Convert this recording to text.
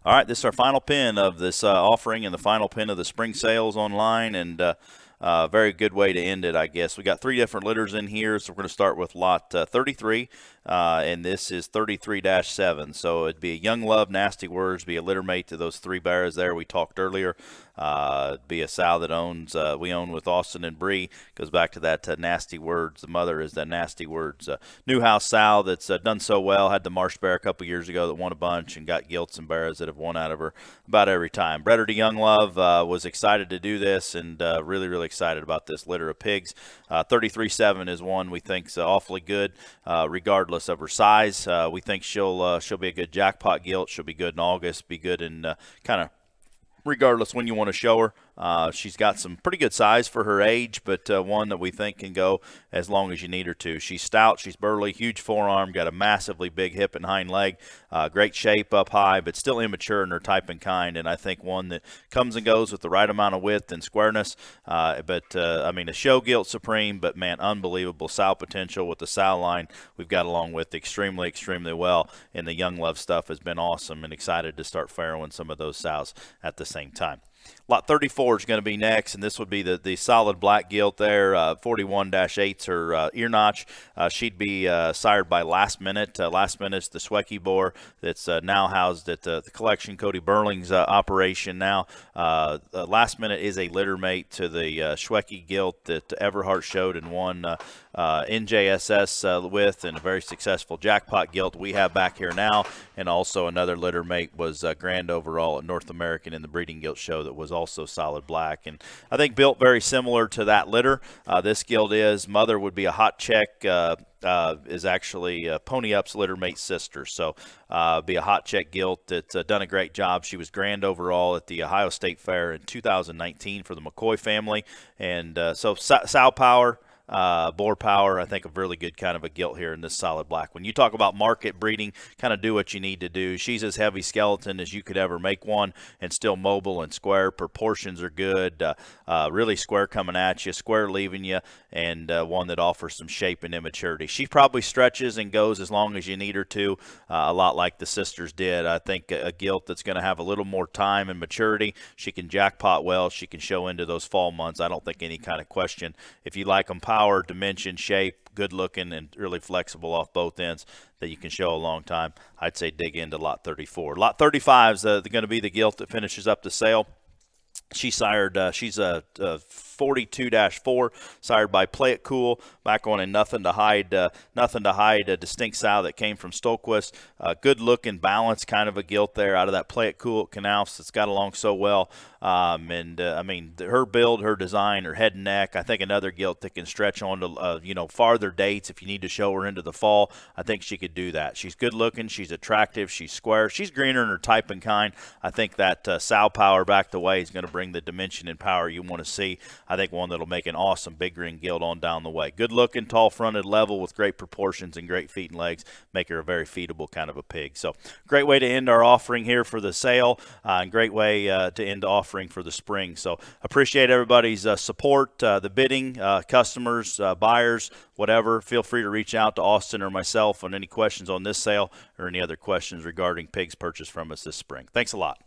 All right, this is our final pin of this offering and the final pin of the spring sales online, and very good way to end it, I guess. We got three different litters in here, so we're going to start with lot 33, and this is 33-7. So it'd be a Young Love, Nasty Words, be a litter mate to those three bears there we talked earlier. Be a sow that we own with Austin and Bree. Goes back to that Nasty Words. The mother is that Nasty Words. New house sow that's done so well. Had the Marsh Bear a couple years ago that won a bunch and got gilts and bears that have won out of her about every time. Bred her to Young Love. Was excited to do this and really, really excited about this litter of pigs. 33-7 is one we think's awfully good, regardless of her size. We think she'll be a good jackpot gilt. She'll be good in August. Be good in kind of regardless when you want to show her. She's got some pretty good size for her age, but one that we think can go as long as you need her to. She's stout, she's burly, huge forearm, got a massively big hip and hind leg, great shape up high, but still immature in her type and kind, and I think one that comes and goes with the right amount of width and squareness. I mean, a show gilt supreme, but man, unbelievable sow potential with the sow line we've got along with extremely, extremely well, and the Young Love stuff has been awesome, and excited to start farrowing some of those sows at the same time. Lot 34 is going to be next, and this would be the solid black gilt there. 41-8's her ear notch. She'd be sired by Last Minute. Last Minute's the Schwecke boar that's now housed at the collection, Cody Burling's operation now. Last Minute is a litter mate to the Schwecke gilt that Everhart showed and won NJSS with, and a very successful jackpot gilt we have back here now, and also another litter mate was grand overall at North American in the breeding gilt show that was also solid black, and I think built very similar to that litter. This gilt is mother would be a hot check, is actually Pony Up's litter mate's sister, so be a hot check gilt that's done a great job. She was grand overall at the Ohio State Fair in 2019 for the McCoy family, and so sow power, boar power, I think a really good kind of a gilt here in this solid black. When you talk about market breeding, kind of do what you need to do. She's as heavy skeleton as you could ever make one, and still mobile and square. Proportions are good, really square coming at you, square leaving you, and one that offers some shape and immaturity. She probably stretches and goes as long as you need her to, a lot like the sisters did. I think a gilt that's going to have a little more time and maturity. She can jackpot well. She can show into those fall months. I don't think any kind of question. If you like them power, dimension, shape, good looking, and really flexible off both ends that you can show a long time, I'd say dig into lot 34. Lot 35 is going to be the gilt that finishes up the sale. She's a 42-4, sired by Play It Cool, back on a nothing to hide, a distinct sow that came from Stolquist. Good looking, balanced kind of a gilt there out of that Play It Cool at Canals that's got along so well. I mean, her build, her design, her head and neck, I think another gilt that can stretch on to, farther dates if you need to show her into the fall. I think she could do that. She's good looking, she's attractive, she's square, she's greener in her type and kind. I think that sow power back the way is going to bring the dimension and power you want to see. I think one that'll make an awesome big green gilt on down the way. Good looking, tall fronted, level with great proportions and great feet and legs. Make her a very feedable kind of a pig. So great way to end our offering here for the sale, and great way to end the offering for the spring. So appreciate everybody's support, the bidding, customers, buyers, whatever. Feel free to reach out to Austin or myself on any questions on this sale or any other questions regarding pigs purchased from us this spring. Thanks a lot.